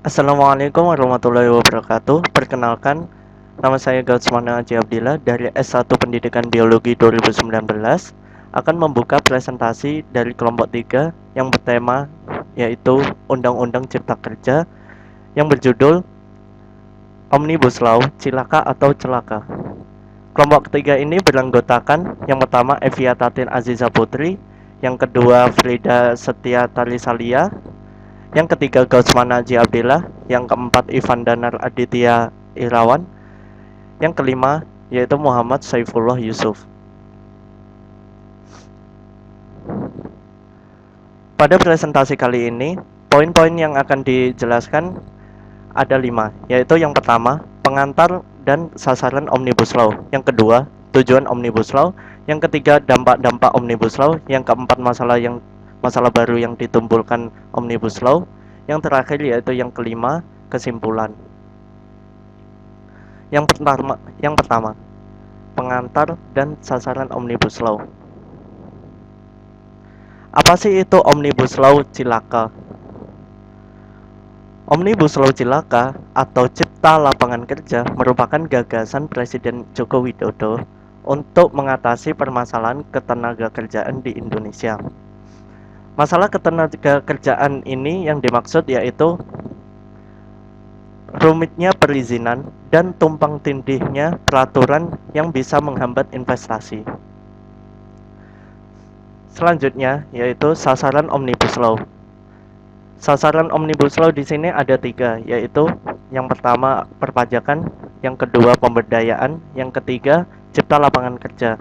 Assalamualaikum warahmatullahi wabarakatuh. Perkenalkan, nama saya Gautsmana Haji Abdillah dari S1 Pendidikan Biologi 2019 akan membuka presentasi dari kelompok 3 yang bertema yaitu Undang-Undang Cipta Kerja yang berjudul Omnibus Law Cilaka atau Celaka. Kelompok ketiga ini beranggotakan yang pertama Evia Tatin Aziza Putri, yang kedua Frida Setia Talisalia, yang ketiga Gautsmana Haji Abdillah, yang keempat Ivan Danar Aditya Irawan, yang kelima yaitu Muhammad Saifullah Yusuf. Pada presentasi kali ini, poin-poin yang akan dijelaskan ada 5, yaitu yang pertama, pengantar dan sasaran Omnibus Law. Yang kedua, tujuan Omnibus Law. Yang ketiga, dampak-dampak Omnibus Law. Yang keempat, masalah baru yang ditimbulkan Omnibus Law. Yang terakhir yaitu yang kelima, kesimpulan. Yang pertama, pengantar dan sasaran Omnibus Law. Apa sih itu Omnibus Law Cilaka? Omnibus Law Cilaka atau Cipta Lapangan Kerja merupakan gagasan Presiden Joko Widodo untuk mengatasi permasalahan ketenagakerjaan di Indonesia. Masalah ketenagakerjaan ini yang dimaksud yaitu rumitnya perizinan dan tumpang tindihnya peraturan yang bisa menghambat investasi. Selanjutnya yaitu sasaran Omnibus Law. Sasaran Omnibus Law di sini ada 3, yaitu yang pertama perpajakan, yang kedua pemberdayaan, yang ketiga cipta lapangan kerja.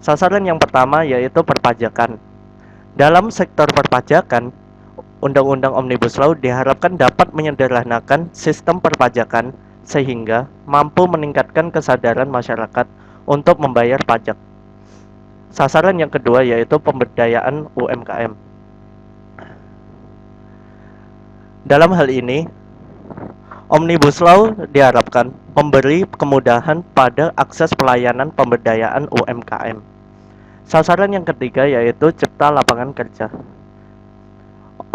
Sasaran yang pertama yaitu perpajakan. Dalam sektor perpajakan, Undang-Undang Omnibus Law diharapkan dapat menyederhanakan sistem perpajakan sehingga mampu meningkatkan kesadaran masyarakat untuk membayar pajak. Sasaran yang kedua yaitu pemberdayaan UMKM. Dalam hal ini, Omnibus Law diharapkan memberi kemudahan pada akses pelayanan pemberdayaan UMKM. Sasaran yang ketiga yaitu cipta lapangan kerja.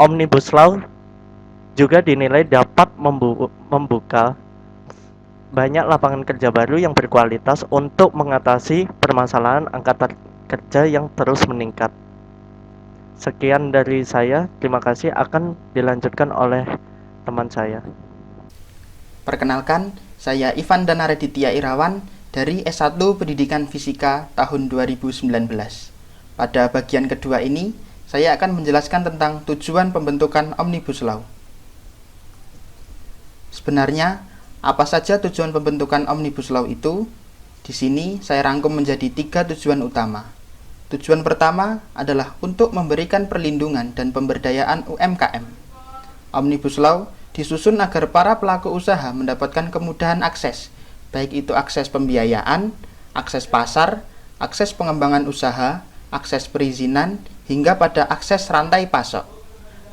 Omnibus Law juga dinilai dapat membuka banyak lapangan kerja baru yang berkualitas untuk mengatasi permasalahan angkatan kerja yang terus meningkat. Sekian dari saya, terima kasih. Akan dilanjutkan oleh teman saya. Perkenalkan, saya Ivan Danar Aditya Irawan dari S1 Pendidikan Fisika tahun 2019. Pada bagian kedua ini, saya akan menjelaskan tentang tujuan pembentukan Omnibus Law. Sebenarnya, apa saja tujuan pembentukan Omnibus Law itu? Di sini saya rangkum menjadi 3 tujuan utama. Tujuan pertama adalah untuk memberikan perlindungan dan pemberdayaan UMKM. Omnibus Law disusun agar para pelaku usaha mendapatkan kemudahan akses, baik itu akses pembiayaan, akses pasar, akses pengembangan usaha, akses perizinan, hingga pada akses rantai pasok.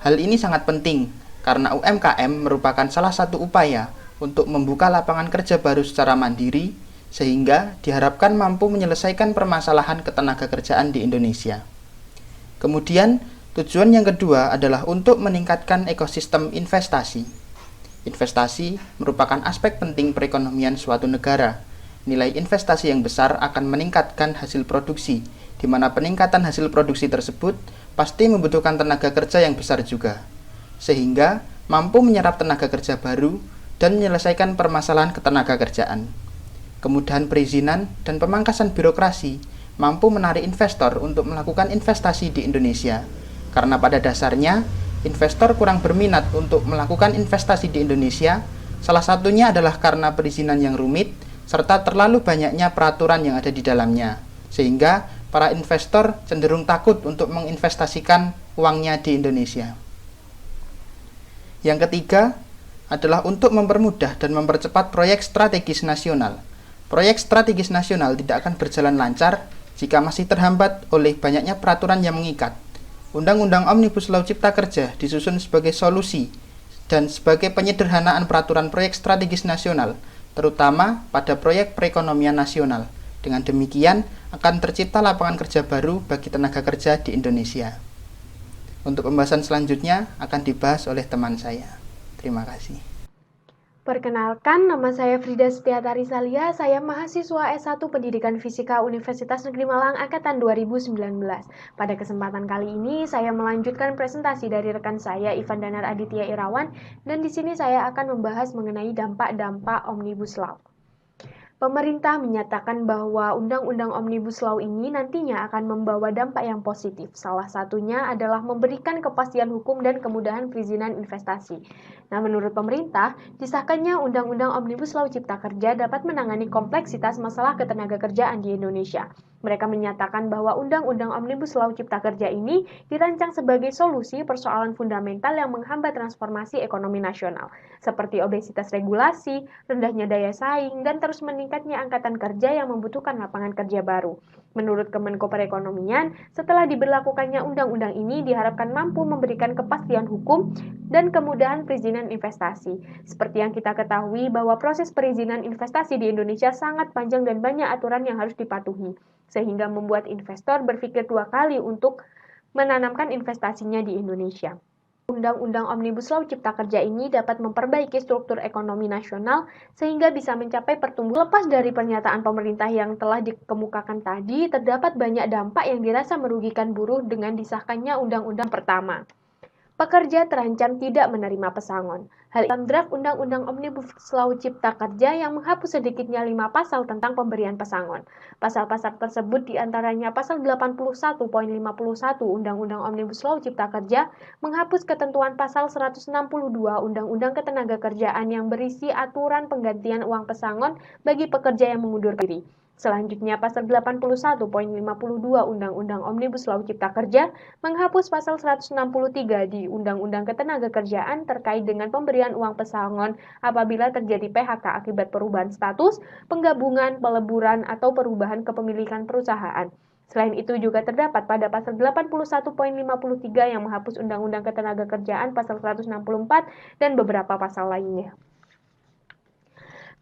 Hal ini sangat penting karena UMKM merupakan salah satu upaya untuk membuka lapangan kerja baru secara mandiri, sehingga diharapkan mampu menyelesaikan permasalahan ketenagakerjaan di Indonesia. Kemudian, tujuan yang kedua adalah untuk meningkatkan ekosistem investasi. Investasi merupakan aspek penting perekonomian suatu negara. Nilai investasi yang besar akan meningkatkan hasil produksi, di mana peningkatan hasil produksi tersebut pasti membutuhkan tenaga kerja yang besar juga, sehingga mampu menyerap tenaga kerja baru dan menyelesaikan permasalahan ketenagakerjaan. Kemudahan perizinan dan pemangkasan birokrasi mampu menarik investor untuk melakukan investasi di Indonesia, karena pada dasarnya investor kurang berminat untuk melakukan investasi di Indonesia. Salah satunya adalah karena perizinan yang rumit serta terlalu banyaknya peraturan yang ada di dalamnya, sehingga para investor cenderung takut untuk menginvestasikan uangnya di Indonesia. Yang ketiga adalah untuk mempermudah dan mempercepat proyek strategis nasional. Proyek strategis nasional tidak akan berjalan lancar jika masih terhambat oleh banyaknya peraturan yang mengikat. Undang-Undang Omnibus Law Cipta Kerja disusun sebagai solusi dan sebagai penyederhanaan peraturan proyek strategis nasional, terutama pada proyek perekonomian nasional. Dengan demikian, akan tercipta lapangan kerja baru bagi tenaga kerja di Indonesia. Untuk pembahasan selanjutnya akan dibahas oleh teman saya. Terima kasih. Perkenalkan, nama saya Frida Setiatari Salia, saya mahasiswa S1 Pendidikan Fisika Universitas Negeri Malang Angkatan 2019. Pada kesempatan kali ini, saya melanjutkan presentasi dari rekan saya, Ivan Danar Aditya Irawan, dan di sini saya akan membahas mengenai dampak-dampak Omnibus Law. Pemerintah menyatakan bahwa Undang-Undang Omnibus Law ini nantinya akan membawa dampak yang positif. Salah satunya adalah memberikan kepastian hukum dan kemudahan perizinan investasi. Nah, menurut pemerintah, disahkannya Undang-Undang Omnibus Law Cipta Kerja dapat menangani kompleksitas masalah ketenagakerjaan di Indonesia. Mereka menyatakan bahwa Undang-Undang Omnibus Law Cipta Kerja ini dirancang sebagai solusi persoalan fundamental yang menghambat transformasi ekonomi nasional, seperti obesitas regulasi, rendahnya daya saing, dan terus meningkatnya angkatan kerja yang membutuhkan lapangan kerja baru. Menurut Kemenko Perekonomian, setelah diberlakukannya undang-undang ini diharapkan mampu memberikan kepastian hukum dan kemudahan perizinan investasi. Seperti yang kita ketahui bahwa proses perizinan investasi di Indonesia sangat panjang dan banyak aturan yang harus dipatuhi, sehingga membuat investor berpikir dua kali untuk menanamkan investasinya di Indonesia. Undang-Undang Omnibus Law Cipta Kerja ini dapat memperbaiki struktur ekonomi nasional sehingga bisa mencapai pertumbuhan. Lepas dari pernyataan pemerintah yang telah dikemukakan tadi, terdapat banyak dampak yang dirasa merugikan buruh dengan disahkannya undang-undang pertama. Pekerja terancam tidak menerima pesangon. Hal dalam draft Undang-Undang Omnibus Law Cipta Kerja yang menghapus sedikitnya 5 pasal tentang pemberian pesangon. Pasal-pasal tersebut diantaranya pasal 81.51 Undang-Undang Omnibus Law Cipta Kerja menghapus ketentuan pasal 162 Undang-Undang Ketenagakerjaan yang berisi aturan penggantian uang pesangon bagi pekerja yang mengundurkan diri. Selanjutnya, pasal 81.52 Undang-Undang Omnibus Law Cipta Kerja menghapus pasal 163 di Undang-Undang Ketenagakerjaan terkait dengan pemberian uang pesangon apabila terjadi PHK akibat perubahan status, penggabungan, peleburan, atau perubahan kepemilikan perusahaan. Selain itu juga terdapat pada pasal 81.53 yang menghapus Undang-Undang Ketenagakerjaan pasal 164 dan beberapa pasal lainnya.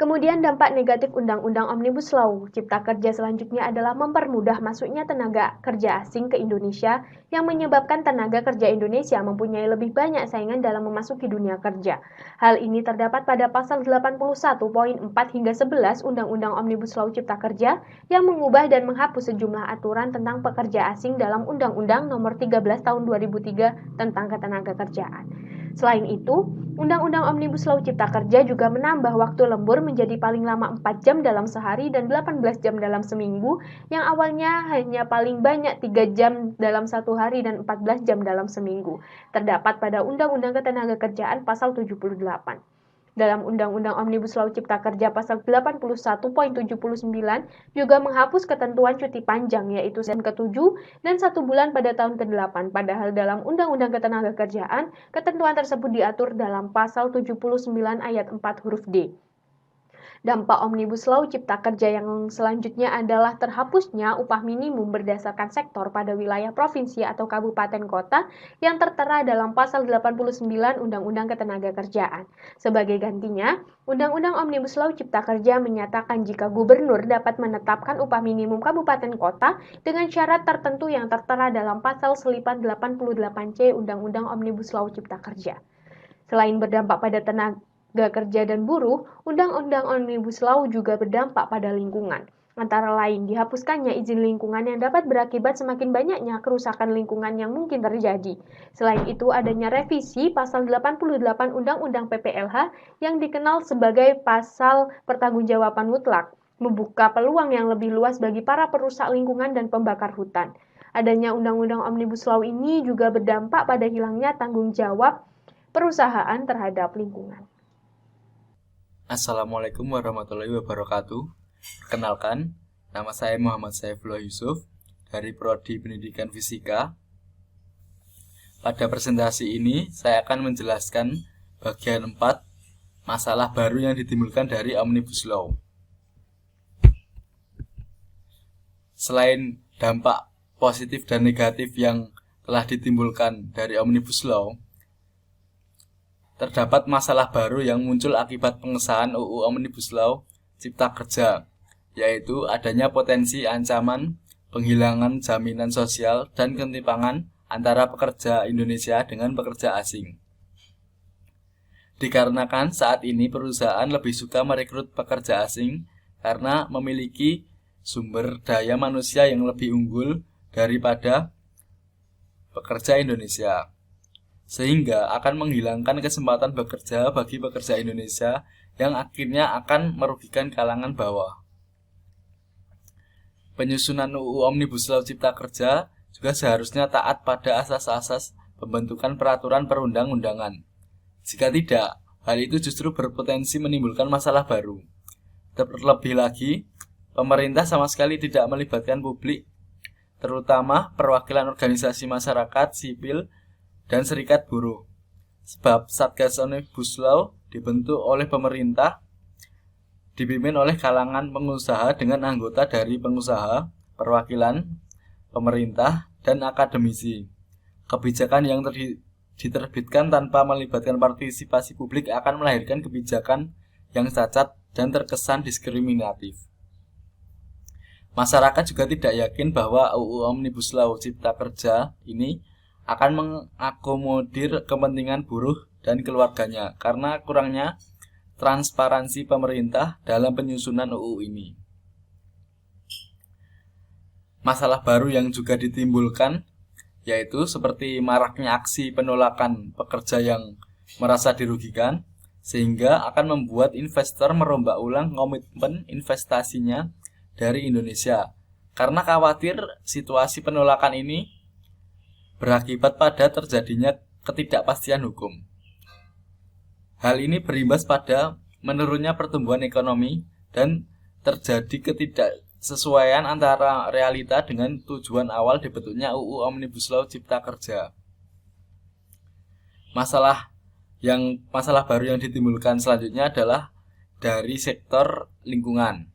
Kemudian dampak negatif Undang-Undang Omnibus Law Cipta Kerja selanjutnya adalah mempermudah masuknya tenaga kerja asing ke Indonesia yang menyebabkan tenaga kerja Indonesia mempunyai lebih banyak saingan dalam memasuki dunia kerja. Hal ini terdapat pada pasal 81.4 hingga 11 Undang-Undang Omnibus Law Cipta Kerja yang mengubah dan menghapus sejumlah aturan tentang pekerja asing dalam Undang-Undang Nomor 13 Tahun 2003 tentang Ketenagakerjaan. Selain itu, Undang-Undang Omnibus Law Cipta Kerja juga menambah waktu lembur menjadi paling lama 4 jam dalam sehari dan 18 jam dalam seminggu, yang awalnya hanya paling banyak 3 jam dalam satu hari dan 14 jam dalam seminggu. Terdapat pada Undang-Undang Ketenagakerjaan pasal 78. Dalam Undang-Undang Omnibus Law Cipta Kerja pasal 81.79 juga menghapus ketentuan cuti panjang yaitu tahun ke-7 dan 1 bulan pada tahun ke-8. Padahal dalam Undang-Undang Ketenagakerjaan, ketentuan tersebut diatur dalam pasal 79 ayat 4 huruf D. Dampak Omnibus Law Cipta Kerja yang selanjutnya adalah terhapusnya upah minimum berdasarkan sektor pada wilayah provinsi atau kabupaten kota yang tertera dalam pasal 89 Undang-Undang Ketenagakerjaan. Sebagai gantinya, Undang-Undang Omnibus Law Cipta Kerja menyatakan jika gubernur dapat menetapkan upah minimum kabupaten kota dengan syarat tertentu yang tertera dalam pasal selipan 88C Undang-Undang Omnibus Law Cipta Kerja. Selain berdampak pada tenaga kerja dan buruh, Undang-Undang Omnibus Law juga berdampak pada lingkungan. Antara lain, dihapuskannya izin lingkungan yang dapat berakibat semakin banyaknya kerusakan lingkungan yang mungkin terjadi. Selain itu, adanya revisi pasal 88 Undang-Undang PPLH yang dikenal sebagai pasal pertanggungjawaban mutlak, membuka peluang yang lebih luas bagi para perusak lingkungan dan pembakar hutan. Adanya Undang-Undang Omnibus Law ini juga berdampak pada hilangnya tanggung jawab perusahaan terhadap lingkungan. Assalamualaikum warahmatullahi wabarakatuh. Perkenalkan, nama saya Muhammad Saifullah Yusuf dari Prodi Pendidikan Fisika. Pada presentasi ini, saya akan menjelaskan bagian 4 masalah baru yang ditimbulkan dari Omnibus Law. Selain dampak positif dan negatif yang telah ditimbulkan dari Omnibus Law, terdapat masalah baru yang muncul akibat pengesahan UU Omnibus Law Cipta Kerja, yaitu adanya potensi ancaman penghilangan jaminan sosial dan ketimpangan antara pekerja Indonesia dengan pekerja asing. Dikarenakan saat ini perusahaan lebih suka merekrut pekerja asing karena memiliki sumber daya manusia yang lebih unggul daripada pekerja Indonesia, sehingga akan menghilangkan kesempatan bekerja bagi pekerja Indonesia yang akhirnya akan merugikan kalangan bawah. Penyusunan UU Omnibus Law Cipta Kerja juga seharusnya taat pada asas-asas pembentukan peraturan perundang-undangan. Jika tidak, hal itu justru berpotensi menimbulkan masalah baru. Terlebih lagi, pemerintah sama sekali tidak melibatkan publik, terutama perwakilan organisasi masyarakat sipil dan serikat buruh. Sebab Satgas Omnibus Law dibentuk oleh pemerintah, dipimpin oleh kalangan pengusaha dengan anggota dari pengusaha, perwakilan, pemerintah, dan akademisi. Kebijakan yang diterbitkan tanpa melibatkan partisipasi publik akan melahirkan kebijakan yang cacat dan terkesan diskriminatif. Masyarakat juga tidak yakin bahwa UU Omnibus Law Cipta Kerja ini akan mengakomodir kepentingan buruh dan keluarganya karena kurangnya transparansi pemerintah dalam penyusunan UU ini. Masalah baru yang juga ditimbulkan yaitu seperti maraknya aksi penolakan pekerja yang merasa dirugikan, sehingga akan membuat investor merombak ulang komitmen investasinya dari Indonesia, karena khawatir situasi penolakan ini berakibat pada terjadinya ketidakpastian hukum. Hal ini berimbas pada menurunnya pertumbuhan ekonomi dan terjadi ketidaksesuaian antara realita dengan tujuan awal dibentuknya UU Omnibus Law Cipta Kerja. Masalah baru yang ditimbulkan selanjutnya adalah dari sektor lingkungan,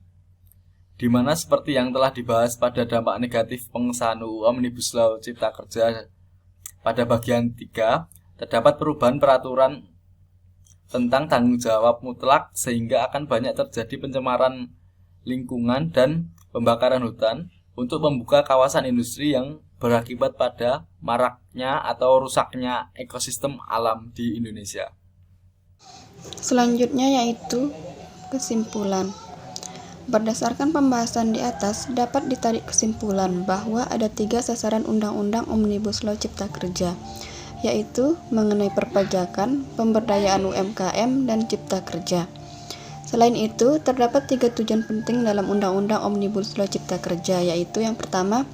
di mana seperti yang telah dibahas pada dampak negatif pengesahan UU Omnibus Law Cipta Kerja pada bagian 3, terdapat perubahan peraturan tentang tanggung jawab mutlak sehingga akan banyak terjadi pencemaran lingkungan dan pembakaran hutan untuk membuka kawasan industri yang berakibat pada maraknya atau rusaknya ekosistem alam di Indonesia. Selanjutnya yaitu kesimpulan. Berdasarkan pembahasan di atas, dapat ditarik kesimpulan bahwa ada 3 sasaran Undang-Undang Omnibus Law Cipta Kerja, yaitu mengenai perpajakan, pemberdayaan UMKM, dan cipta kerja. Selain itu, terdapat 3 tujuan penting dalam Undang-Undang Omnibus Law Cipta Kerja, yaitu yang pertama,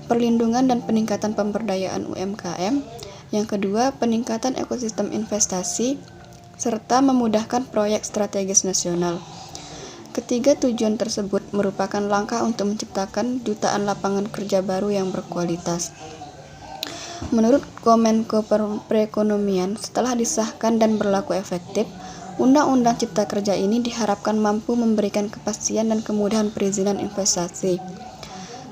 perlindungan dan peningkatan pemberdayaan UMKM, yang kedua, peningkatan ekosistem investasi, serta memudahkan proyek strategis nasional. Ketiga tujuan tersebut merupakan langkah untuk menciptakan jutaan lapangan kerja baru yang berkualitas. Menurut Kemenko Perekonomian, setelah disahkan dan berlaku efektif, Undang-Undang Cipta Kerja ini diharapkan mampu memberikan kepastian dan kemudahan perizinan investasi,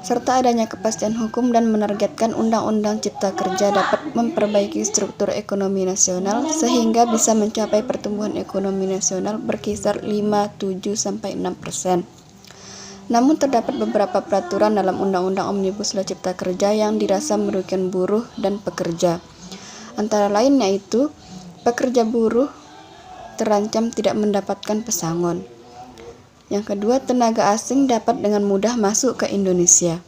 serta adanya kepastian hukum dan menargetkan Undang-Undang Cipta Kerja dapat memperbaiki struktur ekonomi nasional sehingga bisa mencapai pertumbuhan ekonomi nasional berkisar 5-7-6%. Namun terdapat beberapa peraturan dalam Undang-Undang Omnibus Law Cipta Kerja yang dirasa merugikan buruh dan pekerja. Antara lain yaitu pekerja buruh terancam tidak mendapatkan pesangon. Yang kedua, tenaga asing dapat dengan mudah masuk ke Indonesia.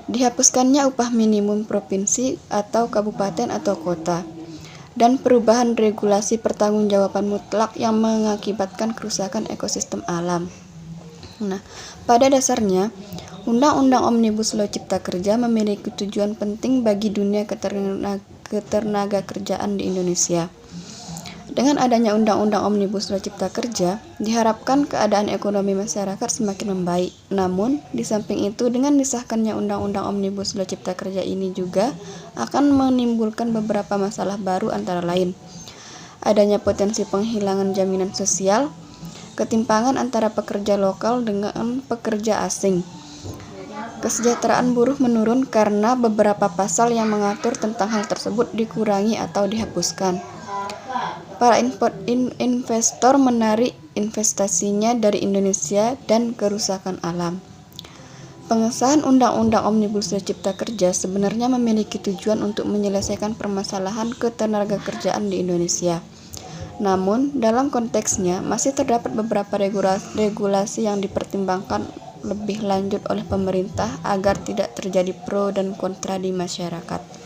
Dihapuskannya upah minimum provinsi atau kabupaten atau kota. Dan perubahan regulasi pertanggungjawaban mutlak yang mengakibatkan kerusakan ekosistem alam. Nah, pada dasarnya, Undang-Undang Omnibus Law Cipta Kerja memiliki tujuan penting bagi dunia ketenaga kerjaan di Indonesia. Dengan adanya Undang-Undang Omnibus Law Cipta Kerja, diharapkan keadaan ekonomi masyarakat semakin membaik. Namun, di samping itu, dengan disahkannya Undang-Undang Omnibus Law Cipta Kerja ini juga akan menimbulkan beberapa masalah baru antara lain. Adanya potensi penghilangan jaminan sosial, ketimpangan antara pekerja lokal dengan pekerja asing. Kesejahteraan buruh menurun karena beberapa pasal yang mengatur tentang hal tersebut dikurangi atau dihapuskan. Para investor menarik investasinya dari Indonesia dan kerusakan alam. Pengesahan Undang-Undang Omnibus Law Cipta Kerja sebenarnya memiliki tujuan untuk menyelesaikan permasalahan ketenagakerjaan di Indonesia. Namun, dalam konteksnya masih terdapat beberapa regulasi yang dipertimbangkan lebih lanjut oleh pemerintah agar tidak terjadi pro dan kontra di masyarakat.